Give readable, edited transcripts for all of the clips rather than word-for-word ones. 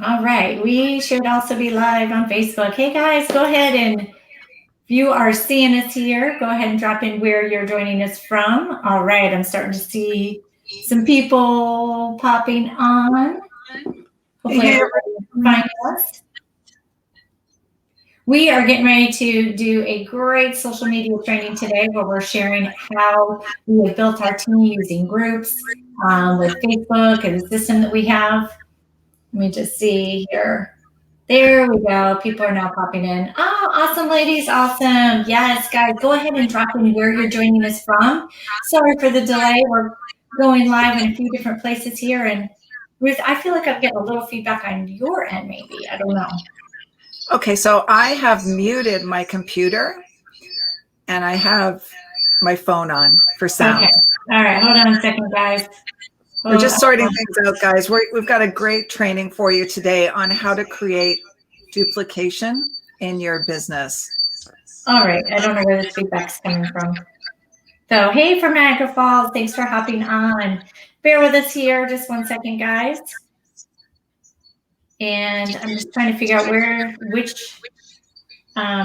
All right, we should also be live on Facebook. Hey guys, go ahead and if you are seeing us here, go ahead and drop in where you're joining us from. All right, I'm starting to see some people popping on. Hopefully everybody can find us. We are getting ready to do a great social media training today where we're sharing how we have built our team using groups with Facebook and the system that we have. Let me just see here. There we go. People are now popping in. Oh, awesome, ladies. Awesome. Yes, guys, go ahead and drop in where you're joining us from. Sorry for the delay. We're going live in a few different places here. And Ruth, I feel like I'm getting a little feedback on your end, maybe. I don't know. Okay, so I have muted my computer and I have my phone on for sound. Okay. All right. Hold on a second, guys. We're just sorting things out, guys. We've got a great training for you today on how to create duplication in your business. All right. I don't know where this feedback's coming from. So, hey, from Niagara Falls, thanks for hopping on. Bear with us here just 1 second, guys. And I'm just trying to figure out which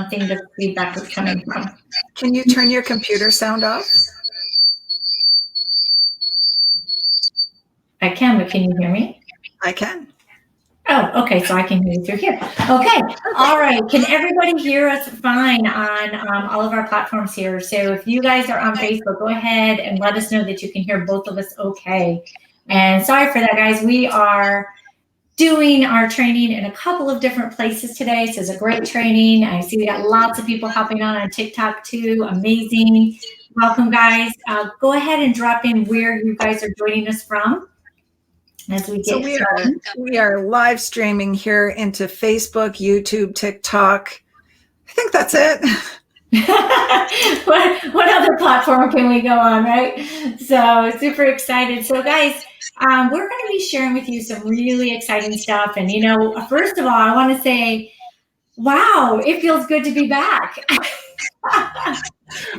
thing the feedback is coming from. Can you turn your computer sound off? I can, but can you hear me? I can. Oh, okay, so I can hear you through here. Okay, all right. Can everybody hear us fine on all of our platforms here? So if you guys are on Facebook, go ahead and let us know that you can hear both of us okay. And sorry for that, guys. We are doing our training in a couple of different places today. So it's a great training. I see we got lots of people hopping on TikTok too. Amazing. Welcome, guys. Go ahead and drop in where you guys are joining us from. As we get we are live streaming here into Facebook, YouTube, TikTok. I think that's it. what other platform can we go on, right? So super excited. So guys, we're going to be sharing with you some really exciting stuff. And, first of all, I want to say, wow, it feels good to be back.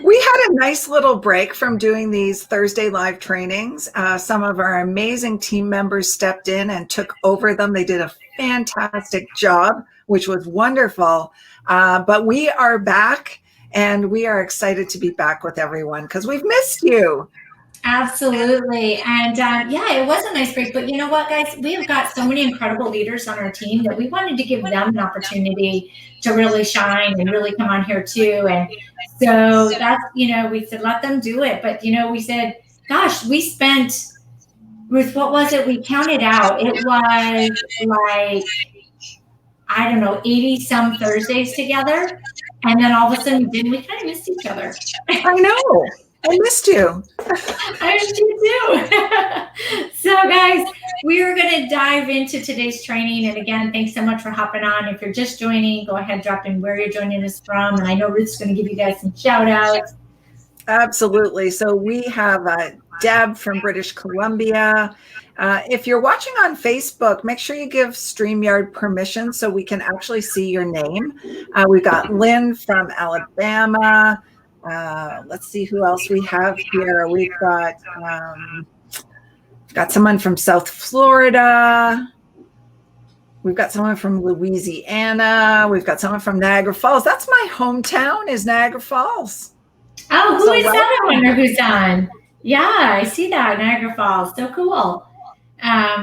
We had a nice little break from doing these Thursday live trainings. Some of our amazing team members stepped in and took over them. They did a fantastic job, which was wonderful. But we are back and we are excited to be back with everyone because we've missed you. Absolutely. And it was a nice break. But you know what, guys? We have got so many incredible leaders on our team that we wanted to give them an opportunity to really shine and really come on here too. And so that's, we said, let them do it. But, we said, gosh, we spent, Ruth, what was it? We counted out. It was like, I don't know, 80 some Thursdays together. And then all of a sudden, we kind of missed each other. I know. I missed you. I missed you too. So guys, we are going to dive into today's training. And again, thanks so much for hopping on. If you're just joining, go ahead, drop in where you're joining us from. And I know Ruth's going to give you guys some shout outs. Absolutely. So we have Deb from British Columbia. If you're watching on Facebook, make sure you give StreamYard permission so we can actually see your name. We've got Lynn from Alabama. Let's see who else we have here. We've got someone from South Florida. We've got someone from Louisiana. We've got someone from Niagara Falls. That's my hometown, is Niagara Falls. Oh, who is that? I wonder who's on. Yeah, I see that, Niagara Falls. So cool.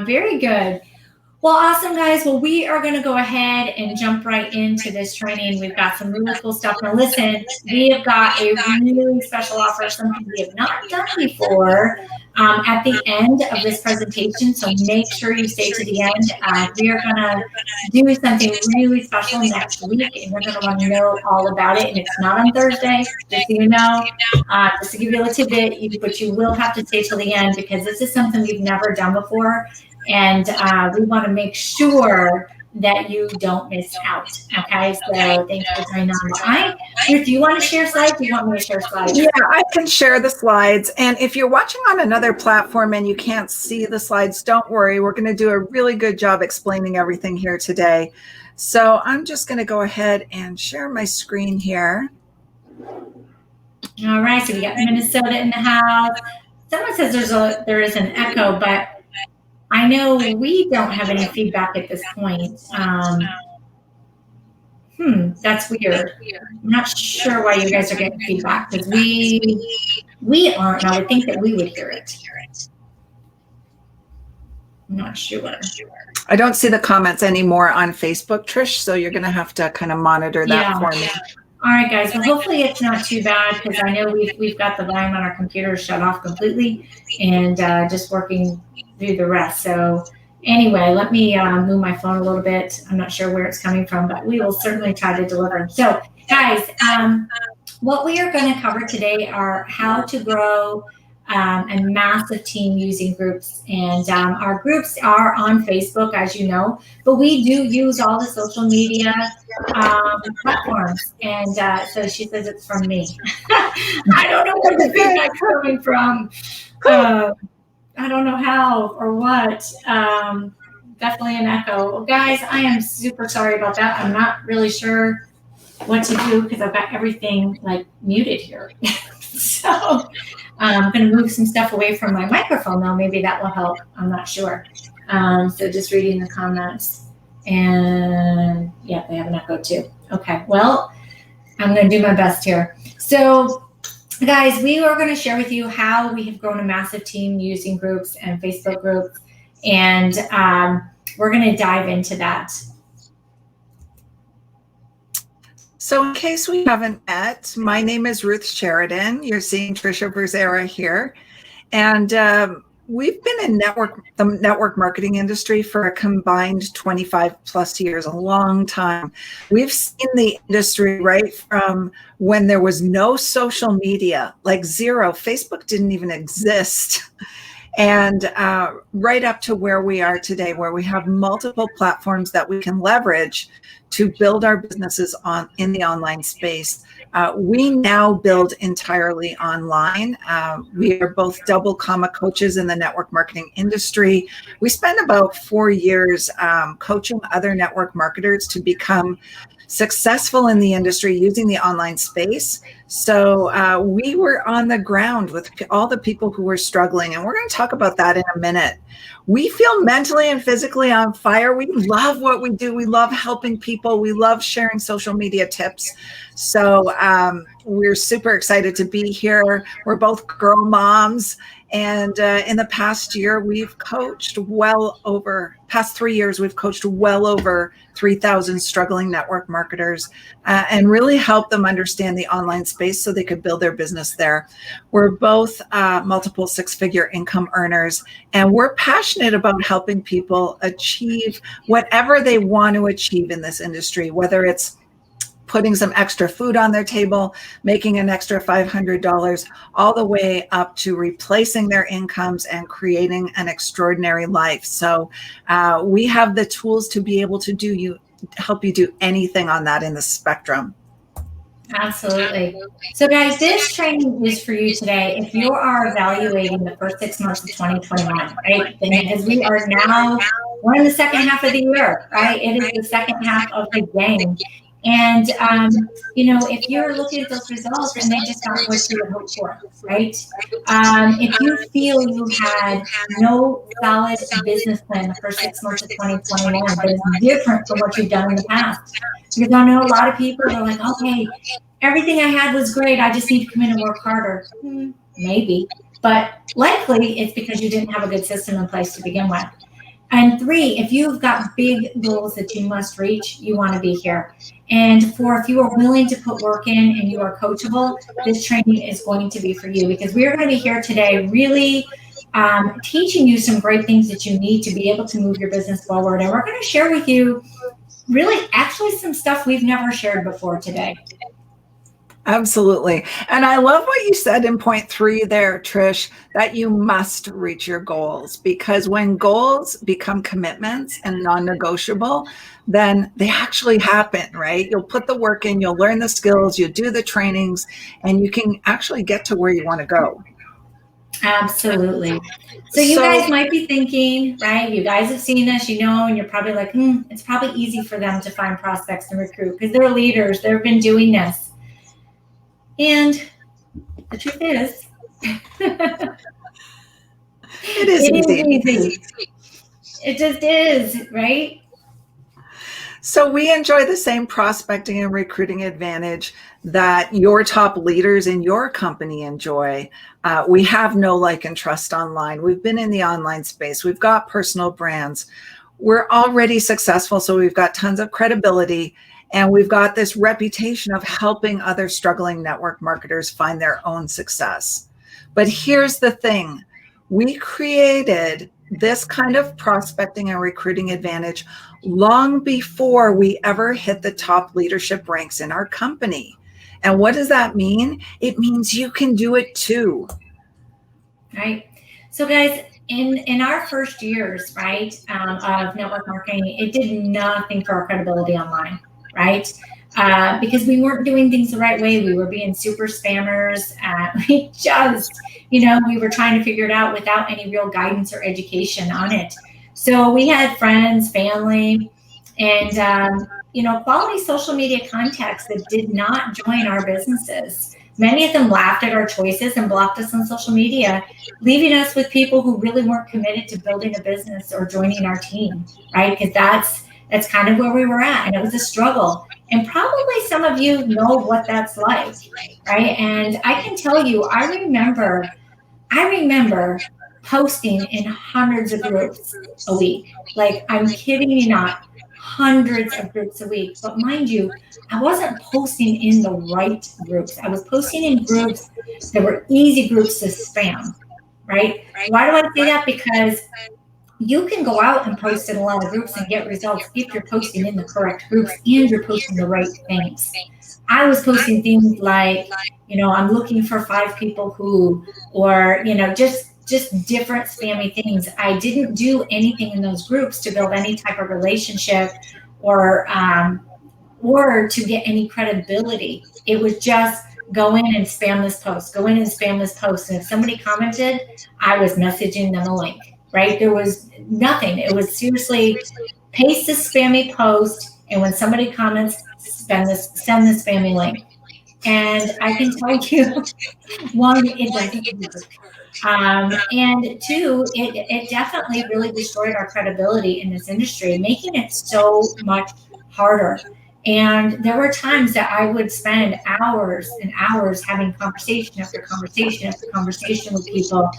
Very good. Well, awesome, guys. Well, we are going to go ahead and jump right into this training. We've got some really cool stuff. Now, listen, we have got a really special offer, something we have not done before at the end of this presentation. So make sure you stay to the end. We are going to do something really special next week, and you're going to want to know all about it. And it's not on Thursday, just so you know. Just to give you a little tidbit, but you will have to stay till the end because this is something we've never done before. And we want to make sure that you don't miss out. Okay, so thanks for joining on. All right, Ruth, do you want to share slides? Do you want me to share slides? Yeah, I can share the slides. And if you're watching on another platform and you can't see the slides, don't worry. We're going to do a really good job explaining everything here today. So I'm just going to go ahead and share my screen here. All right, so we got Minnesota in the house. Someone says there is an echo, but I know we don't have any feedback at this point. That's weird. I'm not sure why you guys are getting feedback, because we aren't. I would think that we would hear it. I'm not sure. I don't see the comments anymore on Facebook, Trish, so you're going to have to kind of monitor that for me. All right, guys. Well, hopefully it's not too bad, because I know we've got the volume on our computer shut off completely and just working through the rest. So anyway, let me move my phone a little bit. I'm not sure where it's coming from, but we will certainly try to deliver. So, guys, what we are going to cover today are how to grow a massive team using groups. And our groups are on Facebook, as you know, but we do use all the social media platforms. And so she says it's from me. I don't know where the feedback's coming from. I don't know how or what. Definitely an echo. Well, guys, I am super sorry about that. I'm not really sure what to do, because I've got everything like muted here. So I'm going to move some stuff away from my microphone, though. Maybe that will help. I'm not sure. So just reading the comments. And yeah, they have an echo too. Okay, well, I'm going to do my best here. So guys, we are going to share with you how we have grown a massive team using groups and Facebook groups. And we're going to dive into that. So in case we haven't met, my name is Ruth Sheridan. You're seeing Trisha Berzera here. And we've been in the network marketing industry for a combined 25 plus years, a long time. We've seen the industry right from when there was no social media, like zero. Facebook didn't even exist. And right up to where we are today, where we have multiple platforms that we can leverage to build our businesses in the online space. We now build entirely online. We are both double comma coaches in the network marketing industry. We spent about 4 years coaching other network marketers to become successful in the industry using the online space. So we were on the ground with all the people who were struggling, and we're going to talk about that in a minute. We feel mentally and physically on fire. We love what we do. We love helping people. We love sharing social media tips. So we're super excited to be here. We're both girl moms. And in the past year, we've coached past 3 years, we've coached well over 3,000 struggling network marketers and really helped them understand the online space so they could build their business there. We're both multiple six-figure income earners, and we're passionate about helping people achieve whatever they want to achieve in this industry, whether it's putting some extra food on their table, making an extra $500, all the way up to replacing their incomes and creating an extraordinary life. So we have the tools to be able to help you do anything on that in the spectrum. Absolutely. So guys, this training is for you today if you are evaluating the first 6 months of 2021, right? Because we are we're in the second half of the year, right? It is the second half of the game. And, if you're looking at those results and they just aren't what you would hope for, right? If you feel you had no solid business plan the first 6 months of 2021 that is different from what you've done in the past, because I know a lot of people are like, okay, everything I had was great. I just need to come in and work harder. Maybe, but likely it's because you didn't have a good system in place to begin with. And 3, if you've got big goals that you must reach, you want to be here. And 4, if you are willing to put work in and you are coachable, this training is going to be for you, because we are going to be here today really teaching you some great things that you need to be able to move your business forward. And we're going to share with you really actually some stuff we've never shared before today. Absolutely. And I love what you said in point 3 there, Trish, that you must reach your goals, because when goals become commitments and non-negotiable, then they actually happen, right? You'll put the work in, you'll learn the skills, you'll do the trainings, and you can actually get to where you want to go. Absolutely. So you guys might be thinking, right? You guys have seen this, and you're probably like, it's probably easy for them to find prospects and recruit because they're leaders. They've been doing this. And the truth is, it is easy. It just is, right? So we enjoy the same prospecting and recruiting advantage that your top leaders in your company enjoy. We have know, like, and trust online. We've been in the online space. We've got personal brands. We're already successful, so we've got tons of credibility, and we've got this reputation of helping other struggling network marketers find their own success. But here's the thing. We created this kind of prospecting and recruiting advantage long before we ever hit the top leadership ranks in our company. And what does that mean? It means you can do it too. Right. So guys, in our first years, right, of network marketing, it did nothing for our credibility online, right? Because we weren't doing things the right way. We were being super spammers. We just, we were trying to figure it out without any real guidance or education on it. So we had friends, family, and, quality social media contacts that did not join our businesses. Many of them laughed at our choices and blocked us on social media, leaving us with people who really weren't committed to building a business or joining our team, right? Because that's kind of where we were at, and it was a struggle. And probably some of you know what that's like, right? And I can tell you, I remember posting in hundreds of groups a week. Like, I'm kidding you not, hundreds of groups a week. But mind you, I wasn't posting in the right groups. I was posting in groups that were easy groups to spam, right? Why do I say that? Because you can go out and post in a lot of groups and get results if you're posting in the correct groups and you're posting the right things. I was posting things like, I'm looking for 5 people who, or, just different spammy things. I didn't do anything in those groups to build any type of relationship or to get any credibility. It was just go in and spam this post, go in and spam this post. And if somebody commented, I was messaging them a link, right? There was nothing. It was seriously paste this spammy post, and when somebody comments, send the spammy link. And I can tell you, one, it doesn't work. And 2, it definitely really destroyed our credibility in this industry, making it so much harder. And there were times that I would spend hours and hours having conversation after conversation after conversation with people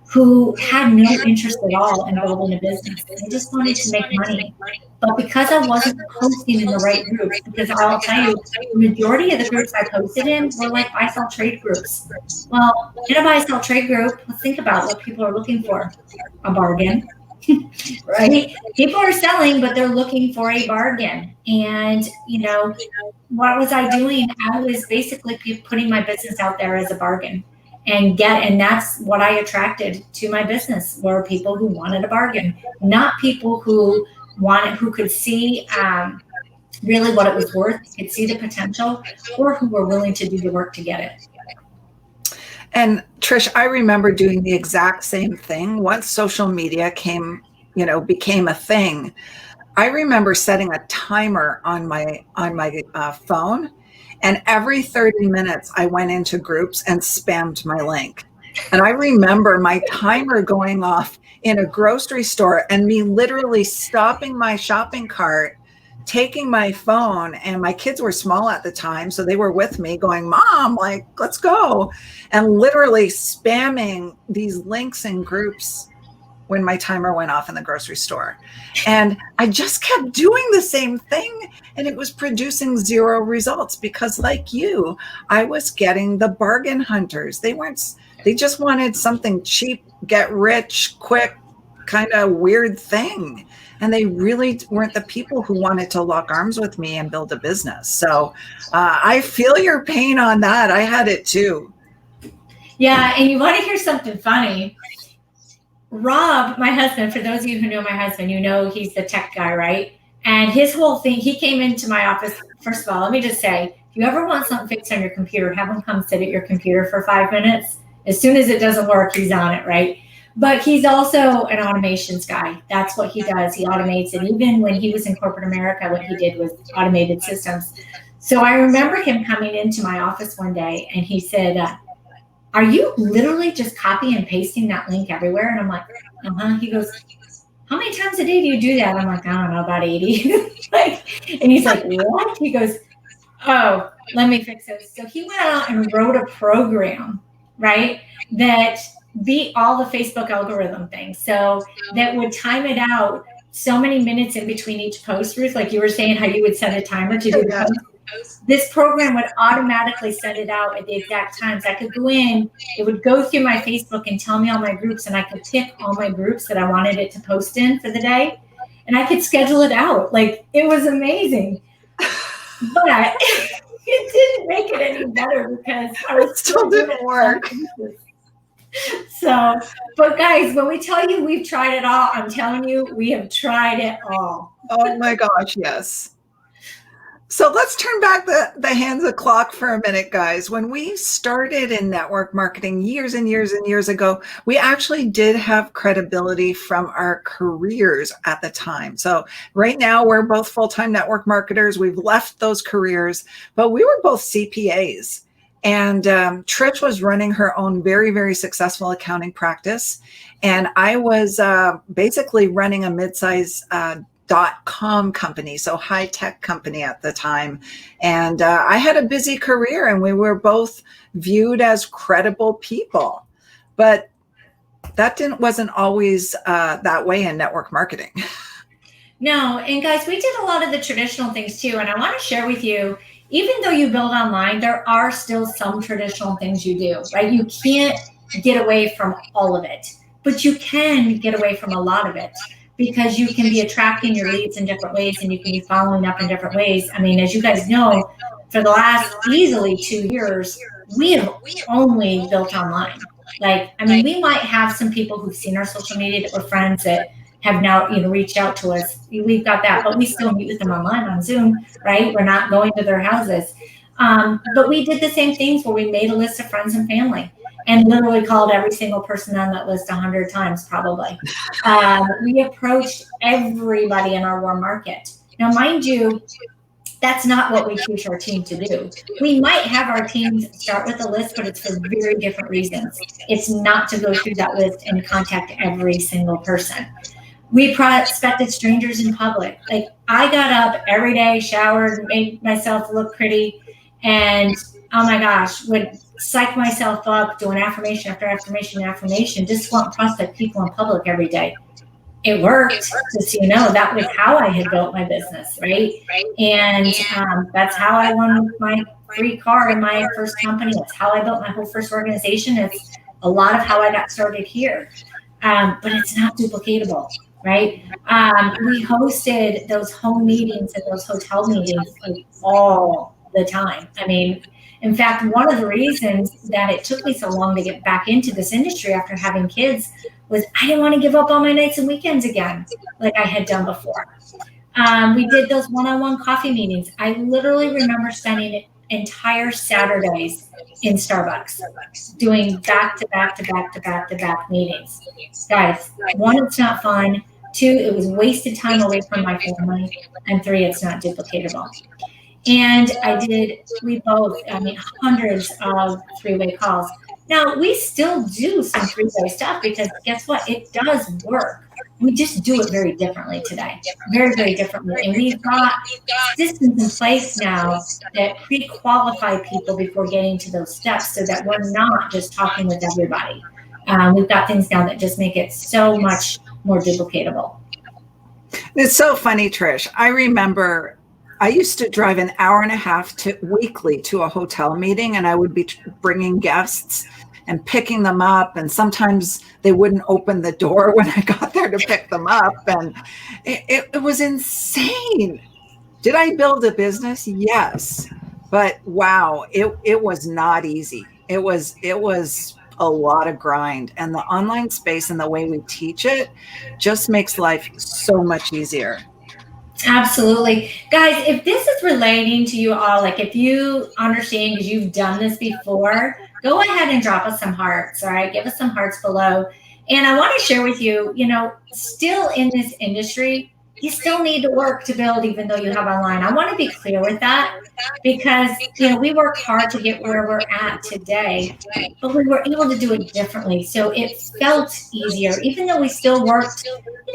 who had no interest at all in building a business. They just wanted to make money. But because I wasn't posting in the right groups, because I'll tell you, the majority of the groups I posted in were like buy sell trade groups. Well, in a buy sell trade group, let's think about what people are looking for: a bargain, right? People are selling, but they're looking for a bargain. And, what was I doing? I was basically putting my business out there as a bargain. And that's what I attracted to my business, were people who wanted a bargain, not people who could see really what it was worth, could see the potential, or who were willing to do the work to get it. And Trish, I remember doing the exact same thing once social media became a thing. I remember setting a timer on my phone, and every 30 minutes I went into groups and spammed my link. And I remember my timer going off in a grocery store and me literally stopping my shopping cart, taking my phone, and my kids were small at the time, so they were with me going, "Mom, like, let's go," and literally spamming these links in groups when my timer went off in the grocery store. And I just kept doing the same thing, and it was producing 0 results because, like you, I was getting the bargain hunters. They just wanted something cheap, get rich quick, kind of weird thing. And they really weren't the people who wanted to lock arms with me and build a business. So I feel your pain on that. I had it too. Yeah. And you want to hear something funny? Rob, my husband, for those of you who know my husband, he's the tech guy, right? And his whole thing, he came into my office. First of all, let me just say, if you ever want something fixed on your computer, have him come sit at your computer for 5 minutes. As soon as it doesn't work, he's on it, right? But he's also an automations guy. That's what he does. He automates it. Even when he was in corporate America, what he did was automated systems. So I remember him coming into my office one day, and he said, "Are you literally just copy and pasting that link everywhere?" And I'm like, "Uh-huh." He goes, how many times a day do you do that? I'm like, I don't know, about 80. And he's like, what? He goes, oh, let me fix this. So he went out and wrote a program, right, that beat all the Facebook algorithm things. So that would time it out so many minutes in between each post, Ruth, like you were saying, how you would set a timer to do the post. This program would automatically send it out at the exact times. I could go in, it would go through my Facebook and tell me all my groups, and I could pick all my groups that I wanted it to post in for the day, and I could schedule it out. Like, it was amazing. But it didn't make it any better because it still didn't work. So, but guys, when we tell you we've tried it all, I'm telling you, we have tried it all. Oh my gosh, yes. So let's turn back the hands of the clock for a minute, guys. When we started in network marketing years and years and years ago, we actually did have credibility from our careers at the time. So right now we're both full-time network marketers. We've left those careers, but we were both CPAs. And Trish was running her own very, very successful accounting practice. And I was basically running a mid-size .com company, so high-tech company at the time. And I had a busy career, and we were both viewed as credible people. But that wasn't always that way in network marketing. No, and guys, we did a lot of the traditional things too. And I want to share with you, even though you build online, there are still some traditional things you do, right? You can't get away from all of it, but you can get away from a lot of it, because you can be attracting your leads in different ways, and you can be following up in different ways. I mean, as you guys know, for the last easily 2 years, we have only built online. Like, I mean, we might have some people who've seen our social media that were friends that have now, reached out to us. We've got that, but we still meet with them online on Zoom, right? We're not going to their houses. But we did the same things where we made a list of friends and family and literally called every single person on that list 100 times, probably. We approached everybody in our warm market. Now, mind you, that's not what we teach our team to do. We might have our teams start with a list, but it's for very different reasons. It's not to go through that list and contact every single person. We prospected strangers in public. Like, I got up every day, showered, made myself look pretty, and oh my gosh, would psych myself up doing affirmation after affirmation and affirmation, just want to prospect people in public every day. It worked, just so you know. That was how I had built my business, right? And that's how I won my free car in my first company. That's how I built my whole first organization. It's a lot of how I got started here, but it's not duplicatable, right? We hosted those home meetings and those hotel meetings like all the time. I mean, in fact, one of the reasons that it took me so long to get back into this industry after having kids was I didn't want to give up all my nights and weekends again, like I had done before. We did those one-on-one coffee meetings. I literally remember spending entire Saturdays in Starbucks doing back-to-back meetings. Guys, 1, it's not fun. 2, it was wasted time away from my family. And 3, it's not duplicatable. And we both, hundreds of 3-way calls. Now, we still do some 3-way stuff because guess what? It does work. We just do it very differently today, very, very differently. And we've got systems in place now that pre-qualify people before getting to those steps so that we're not just talking with everybody. We've got things now that just make it so much more duplicatable. It's so funny, Trish. I remember I used to drive an hour and a half weekly to a hotel meeting, and I would be bringing guests and picking them up. And sometimes they wouldn't open the door when I got there to pick them up. And it was insane. Did I build a business? Yes. But wow, it was not easy. It was a lot of grind. And the online space and the way we teach it just makes life so much easier. Absolutely. Guys, if this is relating to you all, like if you understand because you've done this before, go ahead and drop us some hearts, all right? Give us some hearts below. And I want to share with you, still in this industry, you still need to work to build, even though you have online. I want to be clear with that because, we worked hard to get where we're at today, but we were able to do it differently. So it felt easier, even though we still worked,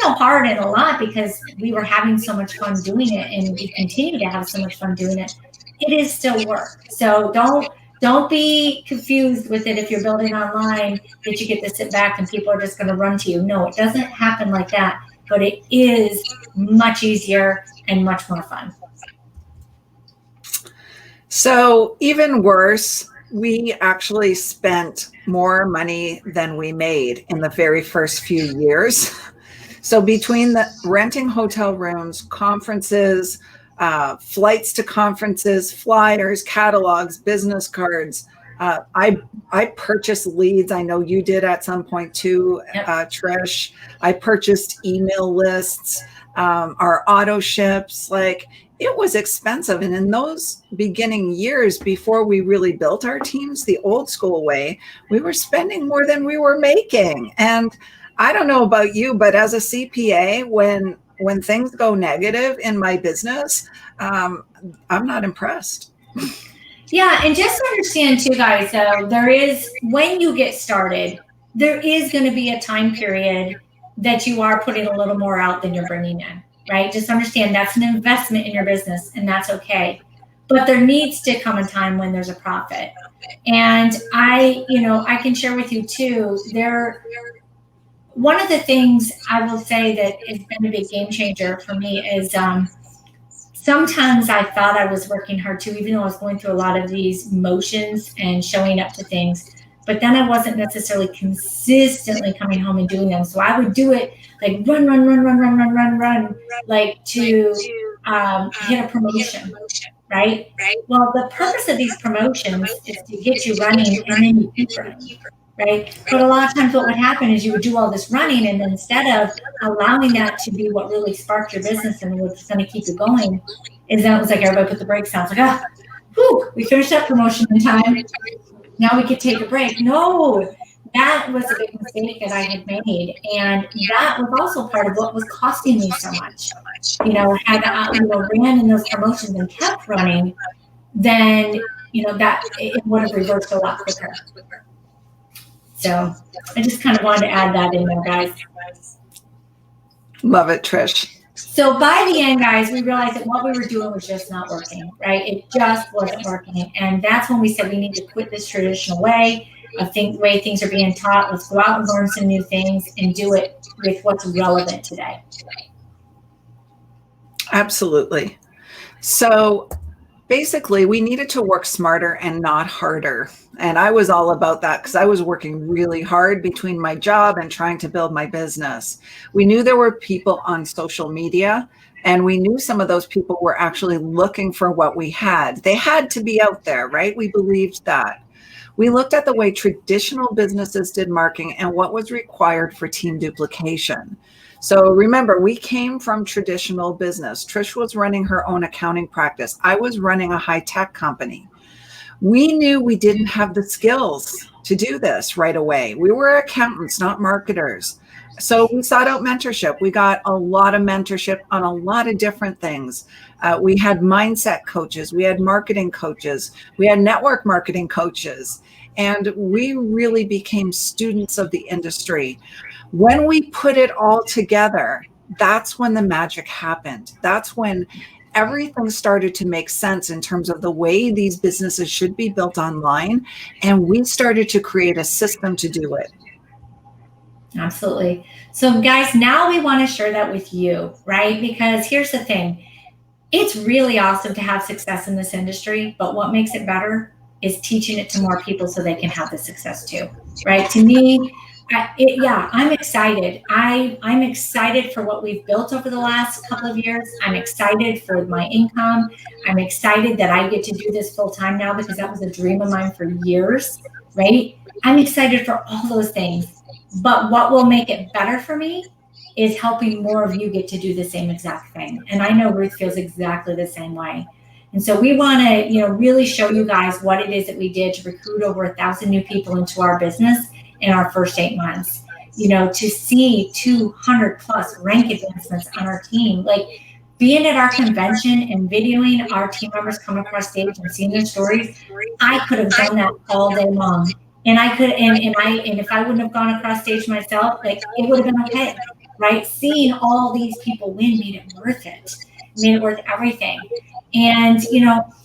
hard and a lot because we were having so much fun doing it, and we continue to have so much fun doing it. It is still work. So don't be confused with it if you're building online that you get to sit back and people are just going to run to you. No, it doesn't happen like that, but it is much easier and much more fun. So even worse, we actually spent more money than we made in the very first few years. So between the renting hotel rooms, conferences, flights to conferences, flyers, catalogs, business cards, I purchased leads. I know you did at some point too, Trish. I purchased email lists, our auto ships. Like, it was expensive. And in those beginning years, before we really built our teams the old school way, we were spending more than we were making. And I don't know about you, but as a CPA, when things go negative in my business, I'm not impressed. Yeah, and just to understand too, guys, though, when you get started, there is going to be a time period that you are putting a little more out than you're bringing in, right? Just understand that's an investment in your business, and that's okay. But there needs to come a time when there's a profit. And I can share with you too, one of the things I will say that has been a big game changer for me is sometimes I thought I was working hard too, even though I was going through a lot of these motions and showing up to things. But then I wasn't necessarily consistently coming home and doing them. So I would do it like run, like to hit a promotion, right? Well, the purpose of these promotions is to get you running and then you keep running. Right. But a lot of times what would happen is you would do all this running, and then instead of allowing that to be what really sparked your business and what's going to keep you going, is that it was like everybody put the brakes down. It's like, we finished that promotion in time. Now we could take a break. No, that was a big mistake that I had made. And that was also part of what was costing me so much. Had I ran in those promotions and kept running, then, that it would have reversed a lot quicker. So I just kind of wanted to add that in there, guys. Love it, Trish. So by the end, guys, we realized that what we were doing was just not working, right? It just wasn't working. And that's when we said we need to quit this traditional way of way things are being taught. Let's go out and learn some new things and do it with what's relevant today. Absolutely. So basically, we needed to work smarter and not harder. And I was all about that because I was working really hard between my job and trying to build my business. We knew there were people on social media, and we knew some of those people were actually looking for what we had. They had to be out there, right? We believed that. We looked at the way traditional businesses did marketing and what was required for team duplication. So remember, we came from traditional business. Trish was running her own accounting practice. I was running a high-tech company. We knew we didn't have the skills to do this right away. We were accountants, not marketers. So we sought out mentorship. We got a lot of mentorship on a lot of different things. We had mindset coaches. We had marketing coaches. We had network marketing coaches. And we really became students of the industry. When we put it all together, that's when the magic happened. That's when everything started to make sense in terms of the way these businesses should be built online. And we started to create a system to do it. Absolutely. So guys, now we want to share that with you, right? Because here's the thing. It's really awesome to have success in this industry, but what makes it better is teaching it to more people so they can have the success too, right? To me, I'm excited. I'm excited for what we've built over the last couple of years. I'm excited for my income. I'm excited that I get to do this full time now because that was a dream of mine for years, right? I'm excited for all those things. But what will make it better for me is helping more of you get to do the same exact thing. And I know Ruth feels exactly the same way. And so we want to, really show you guys what it is that we did to recruit over 1,000 new people into our business in our first 8 months. to see 200 plus rank advancements on our team, like being at our convention and videoing our team members come across stage and seeing their stories. I could have done that all day long. And I could, and if I wouldn't have gone across stage myself, like it would have been okay, right? Seeing all these people win made it worth it, made it worth everything. And,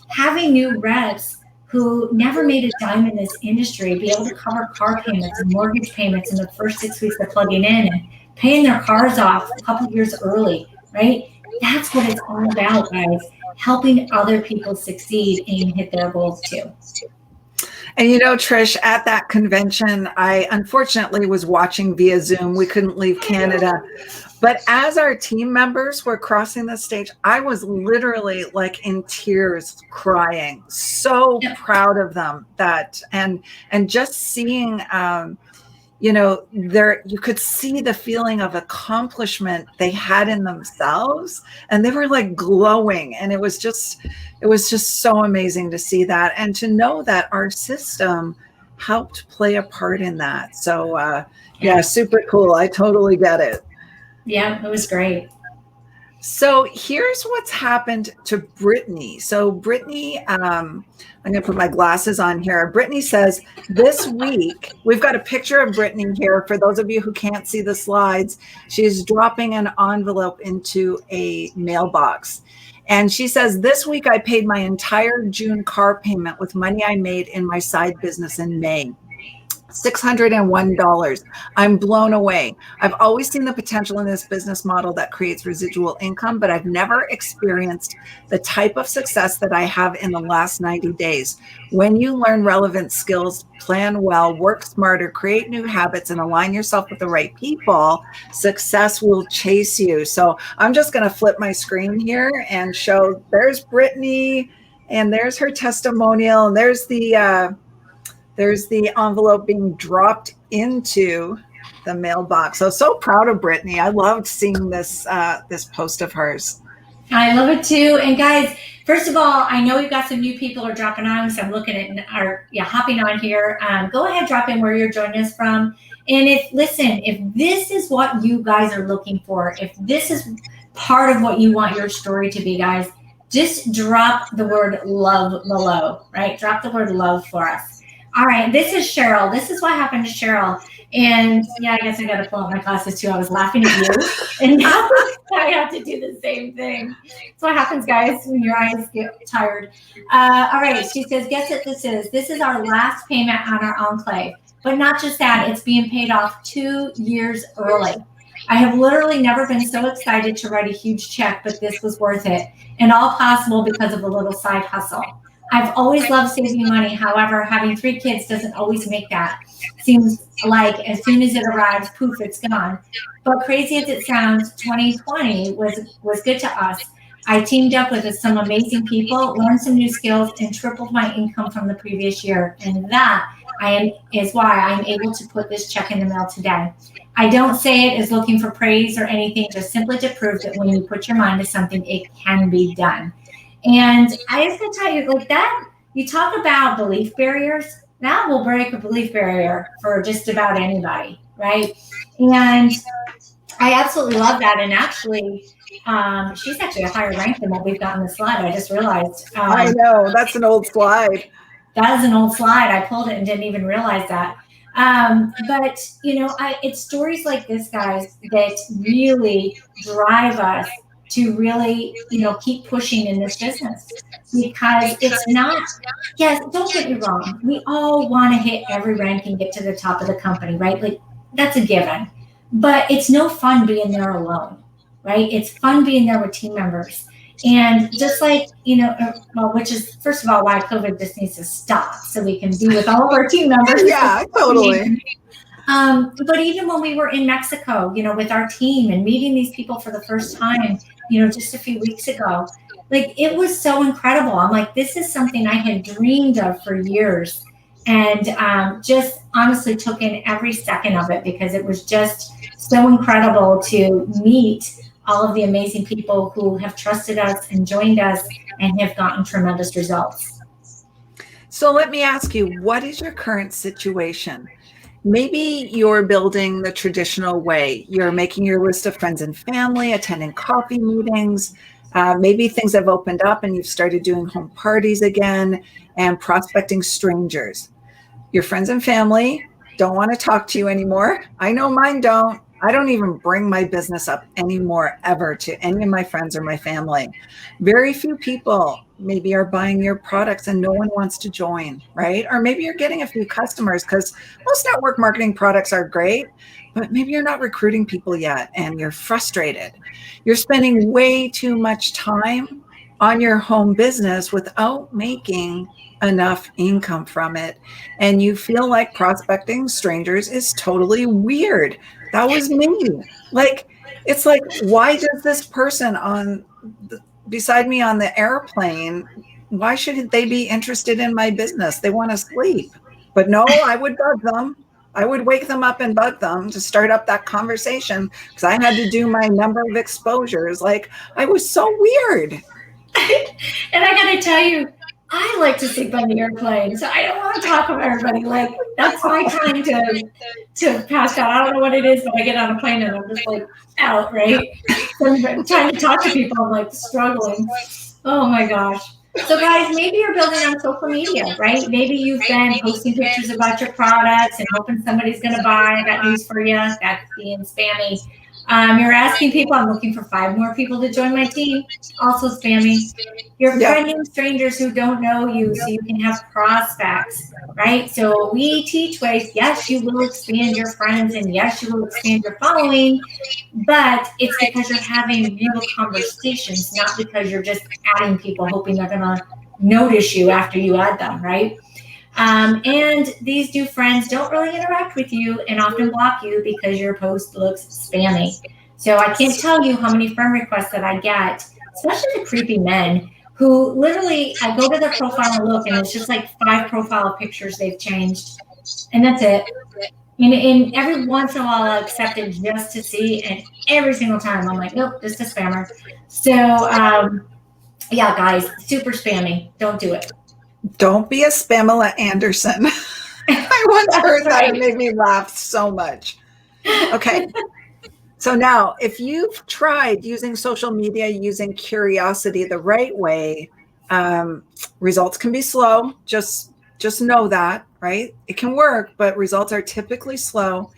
having new reps who never made a dime in this industry be able to cover car payments and mortgage payments in the first 6 weeks of plugging in and paying their cars off a couple of years early, right? That's what it's all about, guys. Helping other people succeed and hit their goals too. And Trish, at that convention, I unfortunately was watching via Zoom. We couldn't leave Canada. But as our team members were crossing the stage, I was literally like in tears, crying, so proud of them and just seeing, you could see the feeling of accomplishment they had in themselves, and they were like glowing. And it was just so amazing to see that and to know that our system helped play a part in that. So yeah, super cool. I totally get it. Yeah, it was great. So here's what's happened to Brittany. So Brittany, I'm going to put my glasses on here. Brittany says this week, we've got a picture of Brittany here. For those of you who can't see the slides, she's dropping an envelope into a mailbox. And she says, this week I paid my entire June car payment with money I made in my side business in May. $601. I'm blown away. I've always seen the potential in this business model that creates residual income, but I've never experienced the type of success that I have in the last 90 days. When you learn relevant skills, plan well, work smarter, create new habits, and align yourself with the right people, success will chase you. So I'm just going to flip my screen here and show there's Brittany, and there's her testimonial, and there's the envelope being dropped into the mailbox. So proud of Brittany. I loved seeing this post of hers. I love it too. And guys, first of all, I know we've got some new people are dropping on, so I'm looking at hopping on here. Go ahead, drop in where you're joining us from. And if this is what you guys are looking for, if this is part of what you want your story to be, guys, just drop the word love below, right? Drop the word love for us. All right, this is Cheryl. This is what happened to Cheryl. And yeah, I guess I got to pull up my glasses too. I was laughing at you. And now I have to do the same thing. That's what happens, guys, when your eyes get tired. All right, she says, guess what this is? This is our last payment on our enclave. But not just that, it's being paid off 2 years early. I have literally never been so excited to write a huge check, but this was worth it. And all possible because of a little side hustle. I've always loved saving money. However, having 3 kids doesn't always make that. Seems like as soon as it arrives, poof, it's gone. But crazy as it sounds, 2020 was good to us. I teamed up with some amazing people, learned some new skills, and tripled my income from the previous year. And that is why I'm able to put this check in the mail today. I don't say it as looking for praise or anything, just simply to prove that when you put your mind to something, it can be done. And I just gonna tell you, like that, you talk about belief barriers, that will break a belief barrier for just about anybody, right? And I absolutely love that. And actually, she's actually a higher rank than what we've got in the slide. I just realized. I know, that's an old slide. That is an old slide. I pulled it and didn't even realize that. But, it's stories like this, guys, that really drive us to really, keep pushing in this business, because it's not, yes, don't get me wrong. We all want to hit every rank and get to the top of the company, right? Like that's a given, but it's no fun being there alone, right? It's fun being there with team members. And just like, which is, first of all, why COVID just needs to stop so we can be with all of our team members. Yeah, totally. But even when we were in Mexico, with our team and meeting these people for the first time, just a few weeks ago, like it was so incredible. I'm like, this is something I had dreamed of for years, and just honestly took in every second of it because it was just so incredible to meet all of the amazing people who have trusted us and joined us and have gotten tremendous results. So let me ask you, what is your current situation? Maybe you're building the traditional way. You're making your list of friends and family, attending coffee meetings. Maybe things have opened up and you've started doing home parties again and prospecting strangers. Your friends and family don't want to talk to you anymore. I know mine don't. I don't even bring my business up anymore ever to any of my friends or my family. Very few people maybe are buying your products and no one wants to join, right? Or maybe you're getting a few customers because most network marketing products are great, but maybe you're not recruiting people yet and you're frustrated. You're spending way too much time on your home business without making enough income from it. And you feel like prospecting strangers is totally weird. That was me. Like, it's like, why does this person beside me on the airplane, why should they be interested in my business? They want to sleep. But no, I would bug them. I would wake them up and bug them to start up that conversation because I had to do my number of exposures. Like, I was so weird. And I got to tell you, I like to sleep on the airplane, so I don't want to talk with everybody. Like, that's my time to pass out. I don't know what it is, but I get on a plane and I'm just like out, right? So I'm trying to talk to people, I'm like struggling. Oh my gosh. So guys, maybe you're building on social media, right? Maybe you've been posting pictures about your products and hoping somebody's going to buy. I got news for you. That's being spammy. You're asking people, I'm looking for 5 more people to join my team. Also spammy. You're friending strangers who don't know you so you can have prospects, right? So we teach ways, yes, you will expand your friends and yes, you will expand your following, but it's because you're having real conversations, not because you're just adding people hoping they're going to notice you after you add them, right? And these new friends don't really interact with you and often block you because your post looks spammy. So I can't tell you how many friend requests that I get, especially the creepy men who literally, I go to their profile and look, and it's just like 5 profile pictures they've changed, and that's it. And every once in a while I accept it just to see, and every single time I'm like, nope, just a spammer. So yeah, guys, super spammy. Don't do it. Don't be a Spamela Anderson. I once heard that. It made me laugh so much. Okay. So now, if you've tried using social media, using curiosity the right way, results can be slow. Just know that, right? It can work, but results are typically slow.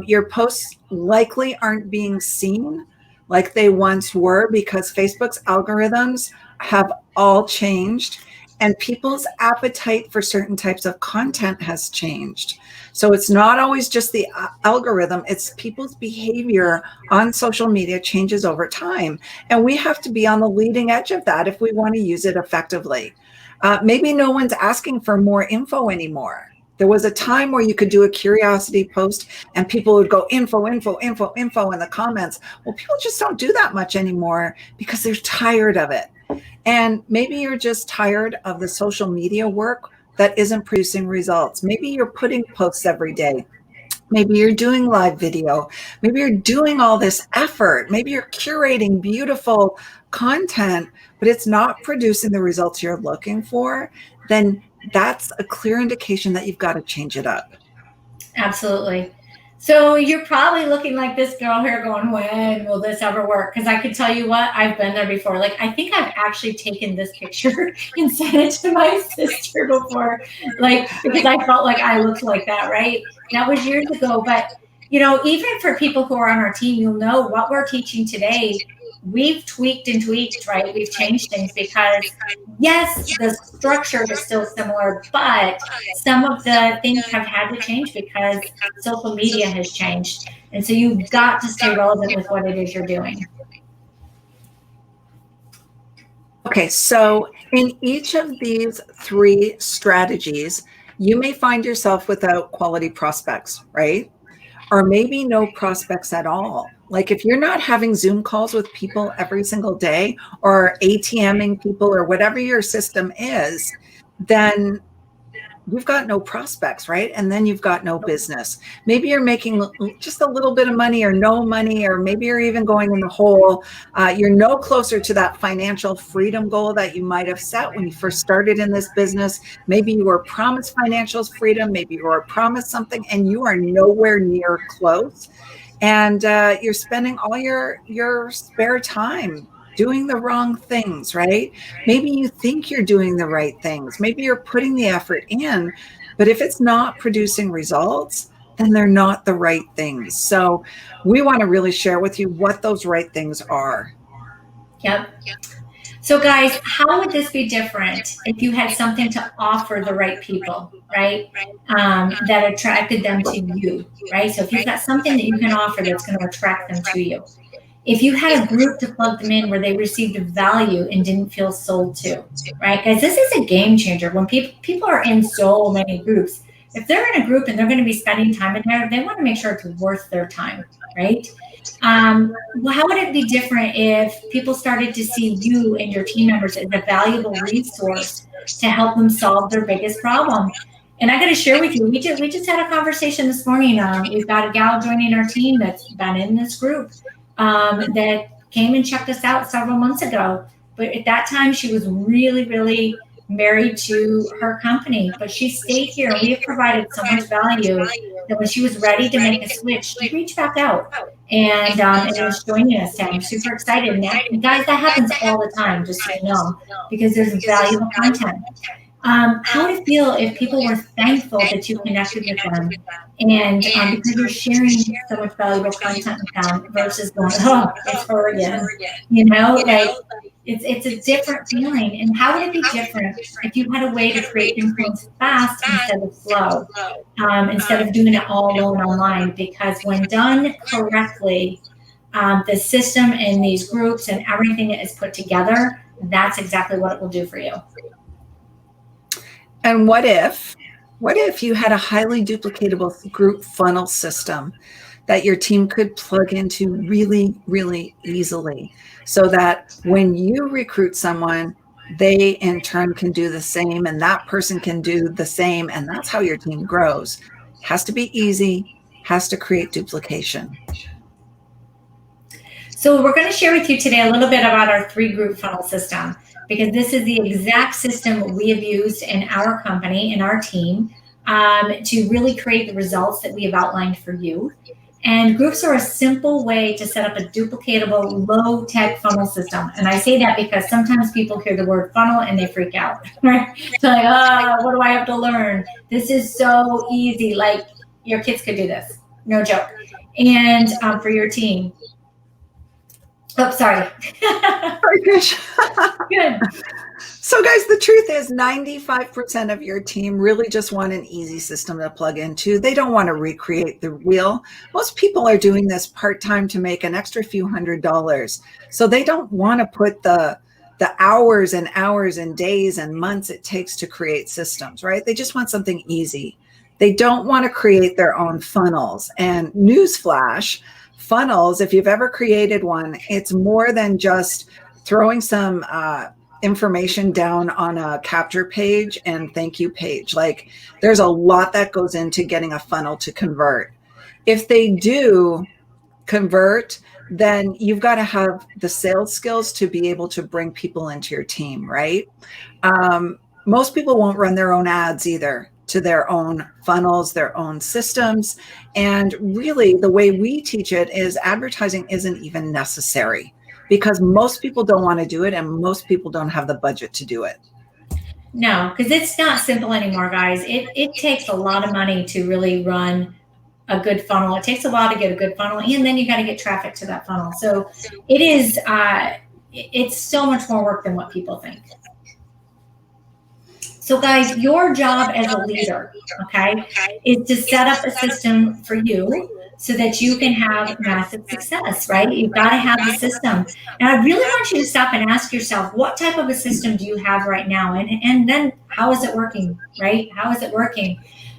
Your posts likely aren't being seen like they once were because Facebook's algorithms have all changed and people's appetite for certain types of content has changed. So it's not always just the algorithm, it's people's behavior on social media changes over time. And we have to be on the leading edge of that if we want to use it effectively. Maybe no one's asking for more info anymore. There was a time where you could do a curiosity post and people would go info in the comments. Well, people just don't do that much anymore because they're tired of it. And maybe you're just tired of the social media work that isn't producing results. Maybe you're putting posts every day. Maybe you're doing live video. Maybe you're doing all this effort. Maybe you're curating beautiful content, but it's not producing the results you're looking for. Then that's a clear indication that you've got to change it up. Absolutely. So you're probably looking like this girl here going, when will this ever work? Because I could tell you what, I've been there before. Like, I think I've actually taken this picture and sent it to my sister before, like, because I felt like I looked like that, right? That was years ago. But, you know, even for people who are on our team, you'll know what we're teaching today. We've tweaked and tweaked, right? We've changed things because, yes, the structure is still similar, but some of the things have had to change because social media has changed. And so you've got to stay relevant with what it is you're doing. Okay, so in each of these 3 strategies, you may find yourself without quality prospects, right? Or maybe no prospects at all. Like if you're not having Zoom calls with people every single day or ATMing people or whatever your system is, then you've got no prospects, right? And then you've got no business. Maybe you're making just a little bit of money or no money, or maybe you're even going in the hole. You're no closer to that financial freedom goal that you might have set when you first started in this business. Maybe you were promised financial freedom, maybe you were promised something, and you are nowhere near close. And you're spending all your spare time doing the wrong things, right? Maybe you think you're doing the right things. Maybe you're putting the effort in, but if it's not producing results, then they're not the right things. So we want to really share with you what those right things are. Yep. So guys, how would this be different if you had something to offer the right people, right? That attracted them to you, right? So if you've got something that you can offer that's going to attract them to you. If you had a group to plug them in where they received value and didn't feel sold to, right? Guys, this is a game changer. When people are in so many groups, if they're in a group and they're going to be spending time in there, they want to make sure it's worth their time, right? Well, how would it be different if people started to see you and your team members as a valuable resource to help them solve their biggest problem? And I got to share with you, we just had a conversation this morning. We've got a gal joining our team that's been in this group that came and checked us out several months ago. But at that time, she was really, really married to her company. But she stayed here, and we have provided so much value that when she was ready to make a switch, she reached back out and was joining us. And I'm super excited. And guys, that happens all the time, just so you know, because there's valuable content. How would it feel if people were thankful that you connected with them, and because you're sharing so much valuable content with them versus going, oh, it's her again, you know, like it's a different feeling. And how would it be different if you had a way to create influence fast instead of slow, instead of doing it all alone online? Because when done correctly, the system and these groups and everything that is put together, that's exactly what it will do for you. And what if you had a highly duplicatable group funnel system that your team could plug into really, really easily, so that when you recruit someone, they in turn can do the same, and that person can do the same, and that's how your team grows. It has to be easy, has to create duplication. So we're going to share with you today a little bit about our 3-group funnel system, because this is the exact system we have used in our company, in our team, to really create the results that we have outlined for you. And groups are a simple way to set up a duplicatable, low-tech funnel system. And I say that because sometimes people hear the word funnel and they freak out, right? So like, what do I have to learn? This is so easy. Like, your kids could do this. No joke. And for your team. Oh, sorry. Sorry, Trish. Good. So guys, the truth is 95% of your team really just want an easy system to plug into. They don't want to recreate the wheel. Most people are doing this part-time to make an extra few $100s. So they don't want to put the hours and hours and days and months it takes to create systems, right? They just want something easy. They don't want to create their own funnels. And newsflash, funnels, if you've ever created one, it's more than just throwing some information down on a capture page and thank you page. Like, there's a lot that goes into getting a funnel to convert. If they do convert, then you've got to have the sales skills to be able to bring people into your team, right? Most people won't run their own ads either, to their own funnels, their own systems. And really, the way we teach it is advertising isn't even necessary, because most people don't want to do it and most people don't have the budget to do it. No, because it's not simple anymore, guys. It takes a lot of money to really run a good funnel. It takes a while to get a good funnel, and then you got to get traffic to that funnel. So it is, it's so much more work than what people think. So guys, your job as a leader, okay, is to set up a system for you so that you can have massive success, right? You've got to have the system. And I really want you to stop and ask yourself, what type of a system do you have right now? And then how is it working, right? How is it working?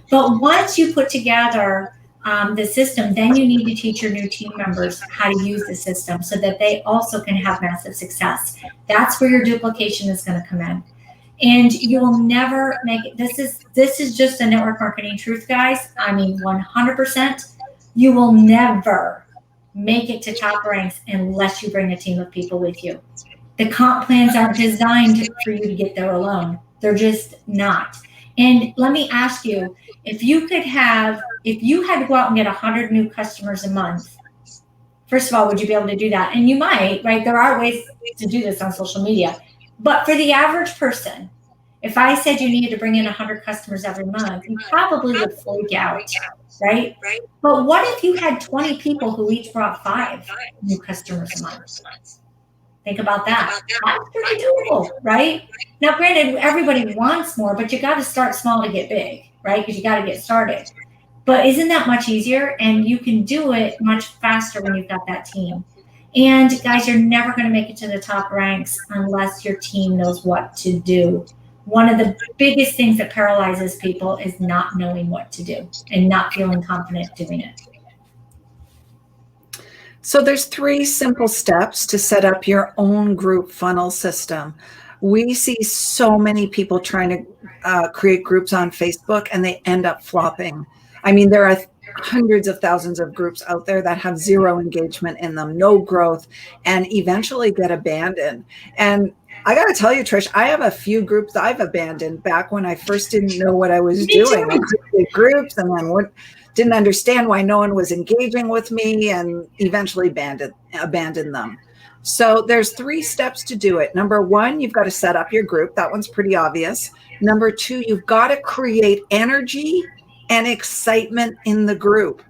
But once you put together the system, then you need to teach your new team members how to use the system so that they also can have massive success. That's where your duplication is going to come in. And you will never make it. This is just a network marketing truth, guys. I mean, 100%. You will never make it to top ranks unless you bring a team of people with you. The comp plans aren't designed for you to get there alone. They're just not. And let me ask you, if you had to go out and get 100 new customers a month, first of all, would you be able to do that? And you might, right? There are ways to do this on social media. But for the average person, if I said you needed to bring in 100 customers every month, you probably would freak out, right? But what if you had 20 people who each brought 5 new customers a month? Think about that. That's pretty doable, right? Now, granted, everybody wants more, but you got to start small to get big, right? Because you got to get started. But isn't that much easier? And you can do it much faster when you've got that team. And guys, you're never going to make it to the top ranks unless your team knows what to do. One of the biggest things that paralyzes people is not knowing what to do and not feeling confident doing it. So there's 3 simple steps to set up your own group funnel system. We see so many people trying to create groups on Facebook and they end up flopping. I mean, there are hundreds of thousands of groups out there that have 0 engagement in them, no growth, and eventually get abandoned. And I got to tell you, Trish, I have a few groups I've abandoned back when I first didn't know what I was doing. I did groups and then didn't understand why no one was engaging with me and eventually abandoned them. So there's 3 steps to do it. Number 1, you've got to set up your group. That one's pretty obvious. Number 2, you've got to create energy and excitement in the group.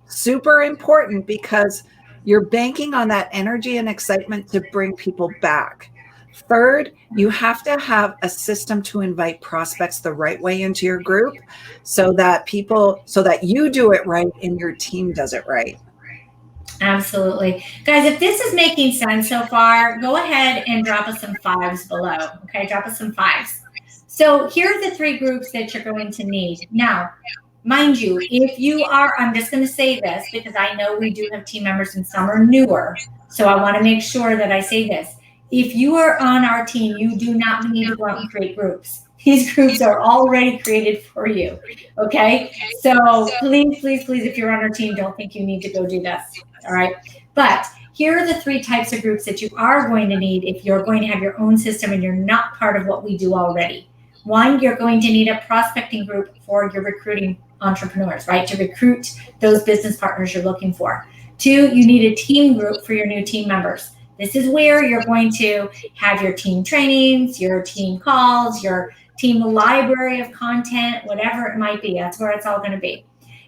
Super important because you're banking on that energy and excitement to bring people back. Third, you have to have a system to invite prospects the right way into your group so that you do it right and your team does it right. Absolutely. Guys, if this is making sense so far, go ahead and drop us some 5s below. Okay, drop us some 5s. So here are the 3 groups that you're going to need. Now, mind you, if you are, I'm just going to say this because I know we do have team members and some are newer. So I want to make sure that I say this. If you are on our team, you do not need to go out and create groups. These groups are already created for you. Okay. So please, please, please, if you're on our team, don't think you need to go do this. All right. But here are the 3 types of groups that you are going to need if you're going to have your own system and you're not part of what we do already. 1, you're going to need a prospecting group for your recruiting entrepreneurs, right? To recruit those business partners you're looking for. 2, you need a team group for your new team members. This is where you're going to have your team trainings, your team calls, your team library of content, whatever it might be. That's where it's all going to be.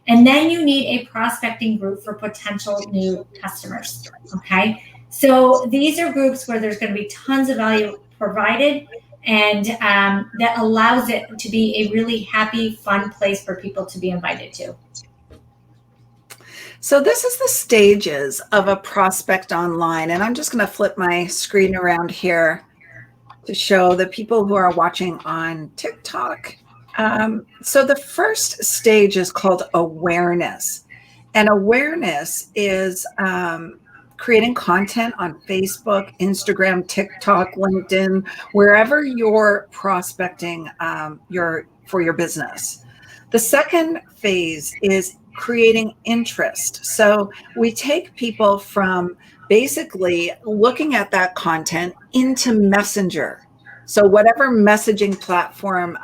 And then you need a prospecting group for potential new customers. Okay. So these are groups where there's going to be tons of value provided and that allows it to be a really happy, fun place for people to be invited to. So this is the stages of a prospect online. And I'm just going to flip my screen around here to show the people who are watching on TikTok. So the first stage is called awareness. And awareness is creating content on Facebook, Instagram, TikTok, LinkedIn, wherever you're prospecting for your business. The second phase is creating interest. So we take people from basically looking at that content into Messenger. So whatever messaging platform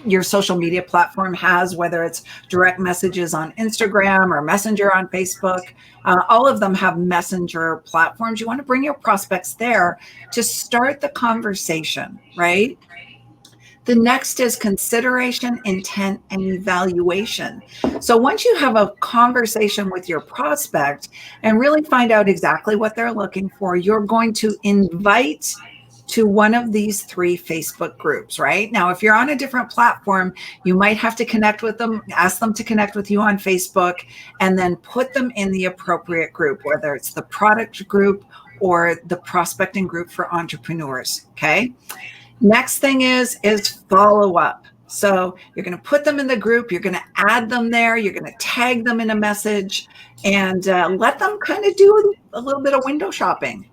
your social media platform has, whether it's direct messages on Instagram or Messenger on Facebook, all of them have Messenger platforms. You want to bring your prospects there to start the conversation, right? The next is consideration, intent, and evaluation. So once you have a conversation with your prospect and really find out exactly what they're looking for, you're going to invite to one of these 3 Facebook groups, right? Now, if you're on a different platform, you might have to connect with them, ask them to connect with you on Facebook, and then put them in the appropriate group, whether it's the product group or the prospecting group for entrepreneurs, okay? Next thing is follow up. So you're going to put them in the group, you're going to add them there, you're going to tag them in a message and let them kind of do a little bit of window shopping.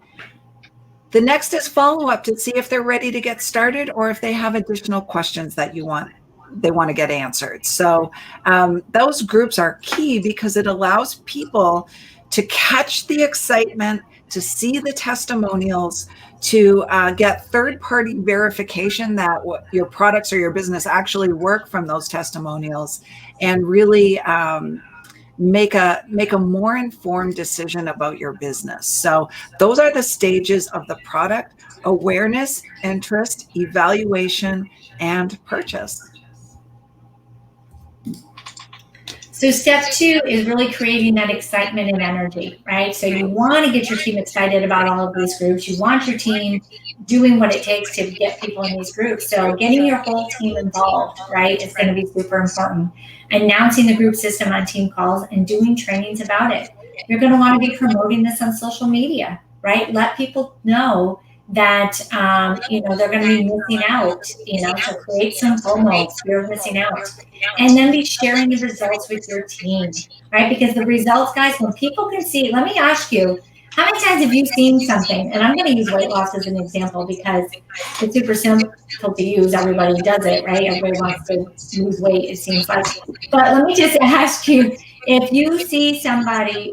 The next is follow-up to see if they're ready to get started or if they have additional questions that they want to get answered. So those groups are key because it allows people to catch the excitement, to see the testimonials, to get third-party verification that your products or your business actually work from those testimonials, and really make a more informed decision about your business. So those are the stages of the product: awareness, interest, evaluation, and purchase. So step 2 is really creating that excitement and energy, right? So you want to get your team excited about all of these groups. You want your team doing what it takes to get people in these groups. So getting your whole team involved, right, is going to be super important. Announcing the group system on team calls and doing trainings about it. You're going to want to be promoting this on social media, right? Let people know that they're going to be missing out, so create some FOMO, fear of missing out, and then be sharing the results with your team, right? Because the results, guys, when people can see, let me ask you, how many times have you seen something? And I'm going to use weight loss as an example because it's super simple to use. Everybody does it, right? Everybody wants to lose weight, it seems like. But let me just ask you, if you see somebody,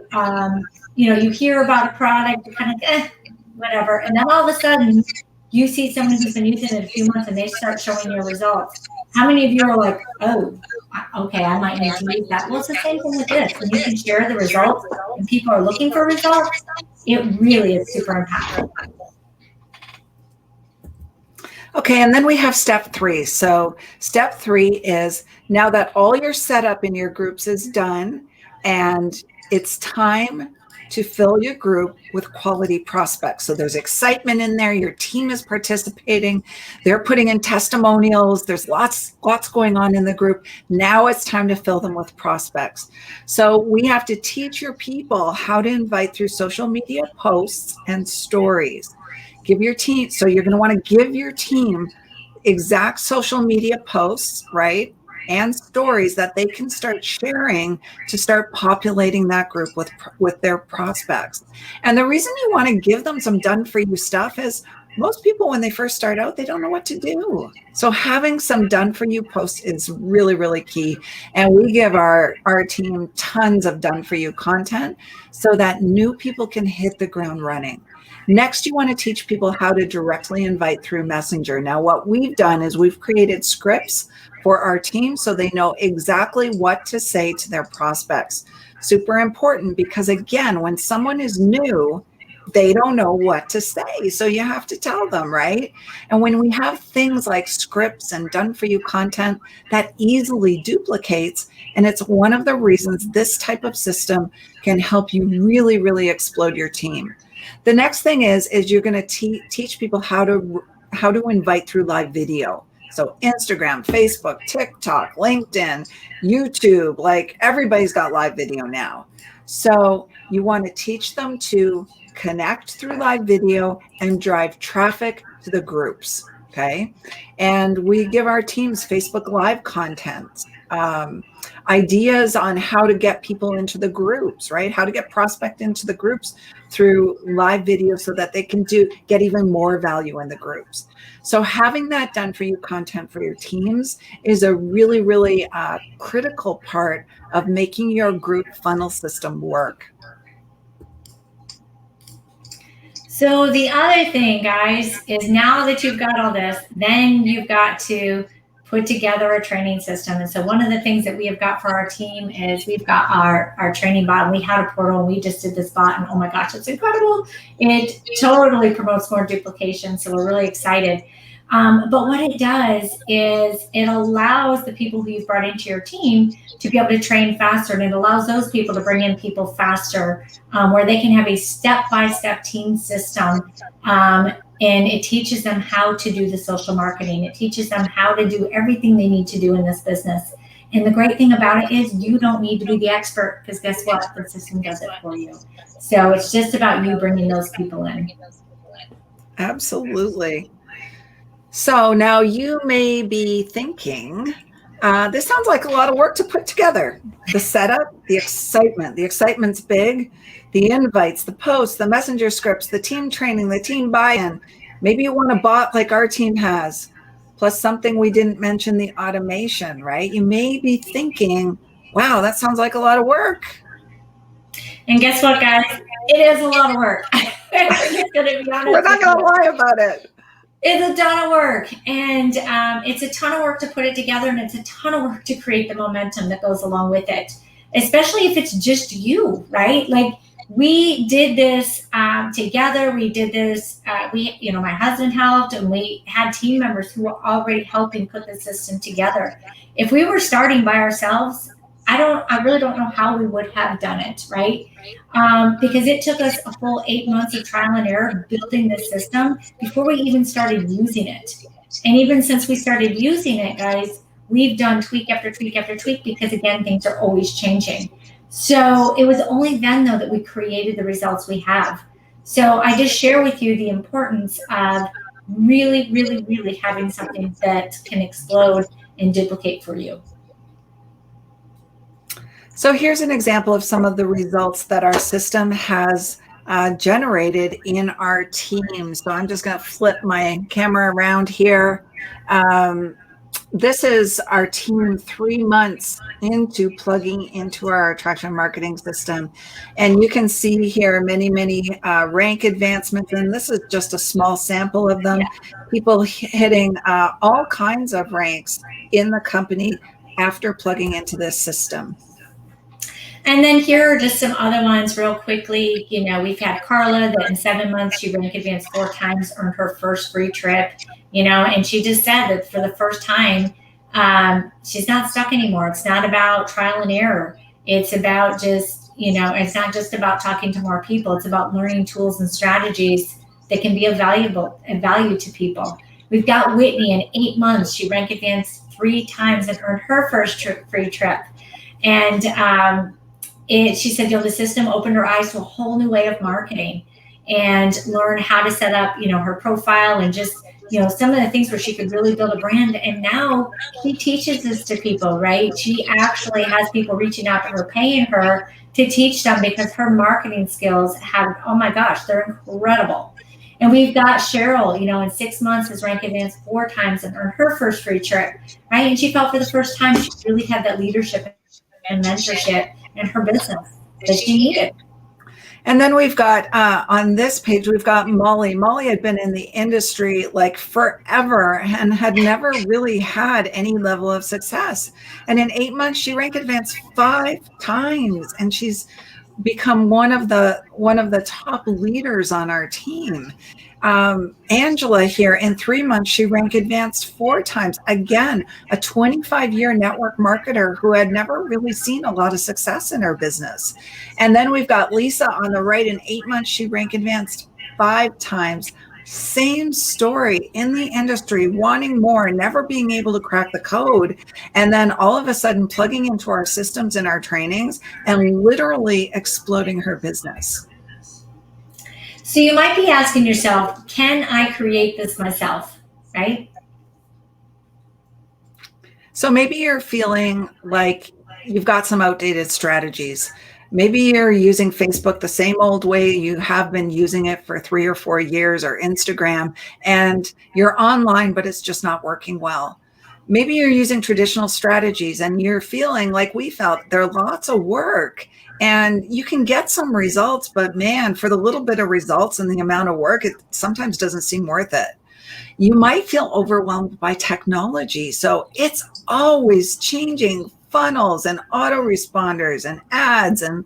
you hear about a product, you're kind of whatever, and then all of a sudden you see someone who's been using it a few months and they start showing your results. How many of you are like, oh, okay, I might need to use that? Well, it's the same thing with this. When you can share the results and people are looking for results, it really is super impactful. Okay, and then we have step 3. So step 3 is, now that all your setup in your groups is done and it's time to fill your group with quality prospects. So there's excitement in there. Your team is participating. They're putting in testimonials. There's lots going on in the group. Now it's time to fill them with prospects. So we have to teach your people how to invite through social media posts and stories. Give your team, so you're going to want to give your team exact social media posts, right? And stories that they can start sharing to start populating that group with their prospects. And the reason you want to give them some done for you stuff is most people, when they first start out, they don't know what to do. So having some done for you posts is really, really key. And we give our team tons of done for you content so that new people can hit the ground running. Next, you want to teach people how to directly invite through Messenger. Now, what we've done is we've created scripts for our team so they know exactly what to say to their prospects. Super important, because again, when someone is new, they don't know what to say. So you have to tell them, right? And when we have things like scripts and done for you content, that easily duplicates. And it's one of the reasons this type of system can help you really, really explode your team. The next thing is you're going to teach people how to invite through live video. So Instagram, Facebook, TikTok, LinkedIn, YouTube, like everybody's got live video now. So you want to teach them to connect through live video and drive traffic to the groups, okay? And we give our teams Facebook Live content, ideas on how to get people into the groups, right? How to get prospect into the groups through live video so that they can get even more value in the groups. So having that done for you content for your teams is a really, really critical part of making your group funnel system work. So the other thing, guys, is now that you've got all this, then you've got to put together a training system. And so one of the things that we have got for our team is we've got our training bot, and we had a portal, and we just did this bot, and oh my gosh, it's incredible. It totally promotes more duplication. So we're really excited. But what it does is it allows the people who you've brought into your team to be able to train faster, and it allows those people to bring in people faster, where they can have a step-by-step team system, and it teaches them how to do the social marketing. It teaches them how to do everything they need to do in this business. And the great thing about it is you don't need to be the expert, because guess what? The system does it for you. So it's just about you bringing those people in. Absolutely. So now you may be thinking, this sounds like a lot of work to put together. The setup, the excitement's big. the invites, the posts, the messenger scripts, the team training, the team buy-in. Maybe you want a bot like our team has, plus something we didn't mention, the automation, right? You may be thinking, wow, that sounds like a lot of work. And guess what, guys? It is a lot of work. We're just going to be honest. We're not going to lie about it. It's a ton of work, and it's a ton of work to put it together, and it's a ton of work to create the momentum that goes along with it, especially if it's just you, right? Like, we did this together. We did this, my husband helped, and we had team members who were already helping put the system together. If we were starting by ourselves, I really don't know how we would have done it, right? Because it took us a full 8 months of trial and error building this system before we even started using it. And even since we started using it, guys, we've done tweak after tweak after tweak, because again, things are always changing. So it was only then, though, that we created the results we have. So I just share with you the importance of really, really, really having something that can explode and duplicate for you. So here's an example of some of the results that our system has generated in our team. So I'm just going to flip my camera around here. This is our team 3 months into plugging into our attraction marketing system. And you can see here many rank advancements. And this is just a small sample of them. People hitting all kinds of ranks in the company after plugging into this system. And then here are just some other ones real quickly. We've had Carla that in 7 months, she rank advanced 4 times, earned her first free trip, and she just said that for the first time, she's not stuck anymore. It's not about trial and error. It's about just, it's not just about talking to more people. It's about learning tools and strategies that can be of value to people. We've got Whitney in 8 months. She rank advanced 3 times and earned her first free trip. And, she said, the system opened her eyes to a whole new way of marketing and learn how to set up, her profile and just, some of the things where she could really build a brand. And now she teaches this to people, right? She actually has people reaching out to her, paying her to teach them, because her marketing skills oh my gosh, they're incredible. And we've got Cheryl, in 6 months has rank advanced 4 times and earned her first free trip, right? And she felt for the first time she really had that leadership and mentorship in her business that she needed. And then we've got on this page, we've got Molly. Molly had been in the industry like forever and had never really had any level of success. And in 8 months, she rank advanced 5 times, and she's become one of the top leaders on our team. Angela here, in 3 months, she rank advanced 4 times. Again, a 25-year network marketer who had never really seen a lot of success in her business. And then we've got Lisa on the right. In 8 months, she rank advanced 5 times. Same story, in the industry, wanting more, never being able to crack the code, and then all of a sudden plugging into our systems and our trainings and literally exploding her business. So you might be asking yourself, can I create this myself, right? So maybe you're feeling like you've got some outdated strategies. Maybe you're using Facebook the same old way you have been using it for 3 or 4 years, or Instagram, and you're online, but it's just not working well. Maybe you're using traditional strategies and you're feeling like we felt, they're lots of work. And you can get some results, but man, for the little bit of results and the amount of work, it sometimes doesn't seem worth it. You might feel overwhelmed by technology. So it's always changing funnels and autoresponders and ads and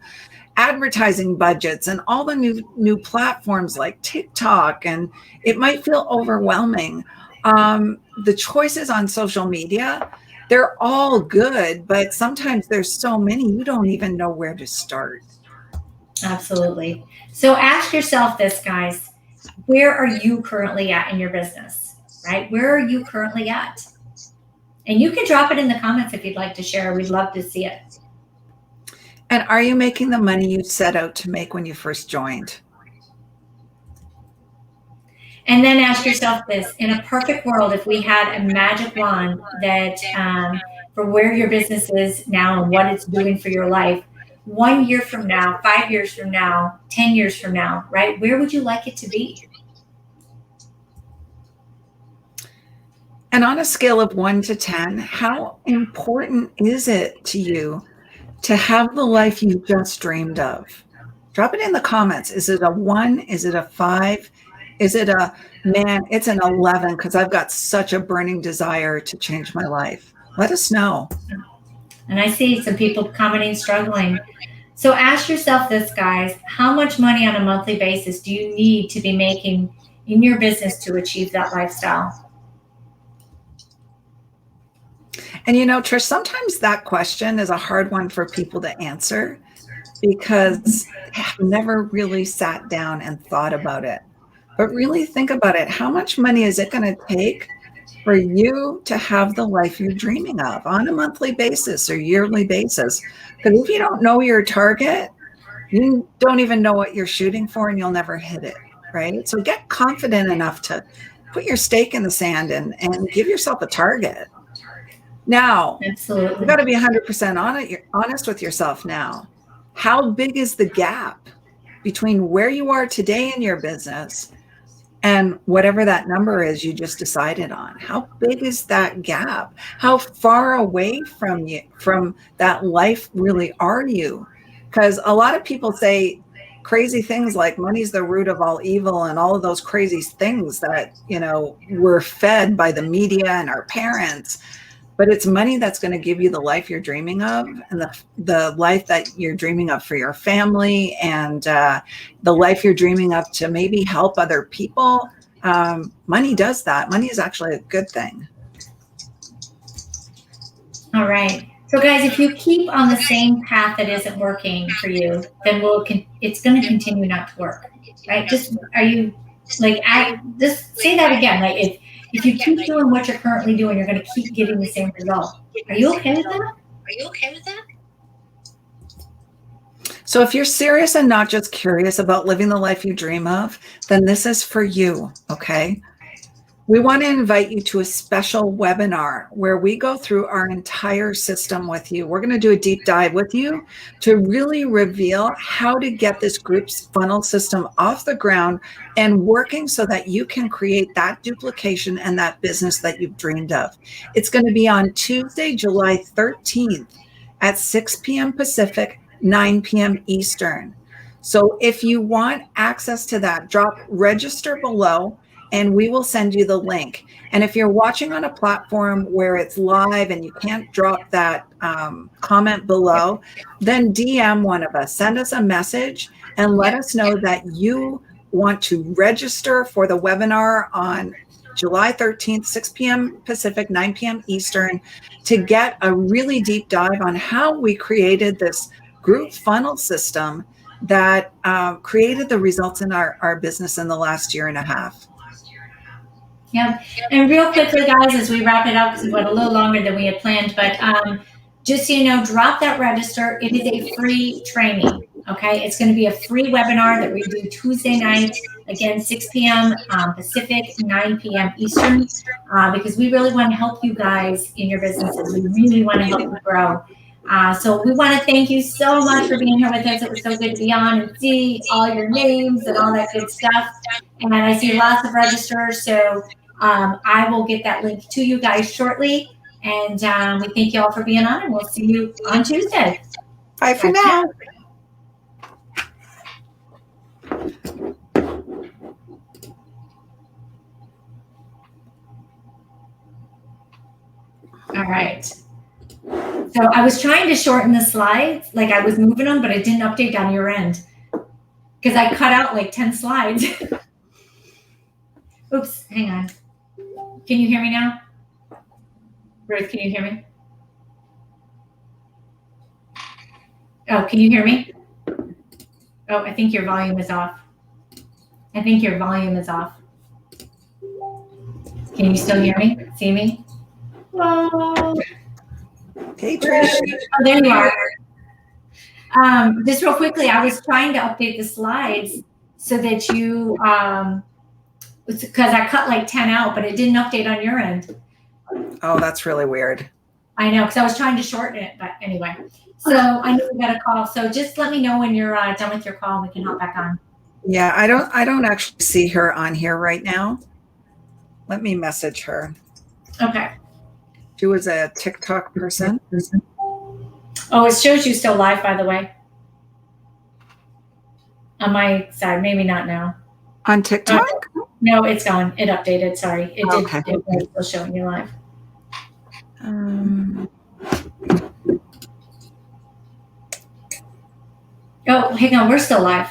advertising budgets and all the new platforms like TikTok. And it might feel overwhelming. The choices on social media, they're all good, but sometimes there's so many, you don't even know where to start. Absolutely. So ask yourself this, guys, where are you currently at in your business, right? Where are you currently at? And you can drop it in the comments if you'd like to share. We'd love to see it. And are you making the money you set out to make when you first joined? And then ask yourself this, in a perfect world, if we had a magic wand that for where your business is now and what it's doing for your life, 1 year from now, 5 years from now, 10 years from now, right? Where would you like it to be? And on a scale of 1 to 10, how important is it to you to have the life you just dreamed of? Drop it in the comments. Is it a 1? Is it a 5? Is it a, man, it's an 11 because I've got such a burning desire to change my life? Let us know. And I see some people commenting struggling. So ask yourself this, guys, how much money on a monthly basis do you need to be making in your business to achieve that lifestyle? And you know, Trish, sometimes that question is a hard one for people to answer because I've never really sat down and thought about it. But really think about it. How much money is it going to take for you to have the life you're dreaming of on a monthly basis or yearly basis? Because if you don't know your target, you don't even know what you're shooting for and you'll never hit it, right? So get confident enough to put your stake in the sand and give yourself a target. Now, Absolutely. you've got to be 100% honest with yourself now. How big is the gap between where you are today in your business and whatever that number is you just decided on? How big is that gap? How far away from that life really are you? Because a lot of people say crazy things like money's the root of all evil and all of those crazy things that, you know, we're fed by the media and our parents. But it's money that's going to give you the life you're dreaming of, and the life that you're dreaming of for your family, and the life you're dreaming of to maybe help other people. Money does that. Money is actually a good thing. All right. So guys, if you keep on the same path that isn't working for you, then it's going to continue not to work, right? Just say that again. Like if you keep doing what you're currently doing, you're going to keep getting the same result. Are you okay with that? So if you're serious and not just curious about living the life you dream of, then this is for you, okay? We want to invite you to a special webinar where we go through our entire system with you. We're going to do a deep dive with you to really reveal how to get this group's funnel system off the ground and working so that you can create that duplication and that business that you've dreamed of. It's going to be on Tuesday, July 13th at 6 p.m. Pacific, 9 p.m. Eastern. So if you want access to that, register below, and we will send you the link. And if you're watching on a platform where it's live and you can't drop that comment below, then DM one of us, send us a message and let us know that you want to register for the webinar on July 13th, 6 p.m. Pacific, 9 p.m. Eastern, to get a really deep dive on how we created this group funnel system that created the results in our business in the last year and a half. Yeah. And real quickly, guys, as we wrap it up, because we went a little longer than we had planned, but just so you know, drop that register. It is a free training, okay? It's going to be a free webinar that we do Tuesday night, again, 6 p.m. Pacific, 9 p.m. Eastern, because we really want to help you guys in your businesses. We really want to help you grow. So we want to thank you so much for being here with us. It was so good to be on and see all your names and all that good stuff. And I see lots of registers, so I will get that link to you guys shortly. And we thank you all for being on, and we'll see you on Tuesday. Bye for now. All right. So I was trying to shorten the slides, like I was moving them, but it didn't update on your end because I cut out like 10 slides. Oops, hang on. Can you hear me now? Ruth, can you hear me? Oh, can you hear me? Oh, I think your volume is off. Can you still hear me? See me? Whoa. Hey, Trish. Oh, there you are. Just real quickly, I was trying to update the slides so that you, because I cut like 10 out, but it didn't update on your end. Oh, that's really weird. I know, because I was trying to shorten it, but anyway. So I know we got a call. So just let me know when you're done with your call and we can hop back on. Yeah, I don't actually see her on here right now. Let me message her. Okay. She was a TikTok person. Oh, it shows you still live, by the way. On my side, maybe not now. On TikTok? No, it's gone. It updated. Sorry. It did. Okay. It was still showing you live. Oh, hang on. We're still live.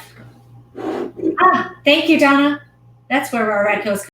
Thank you, Donna. That's where our red goes.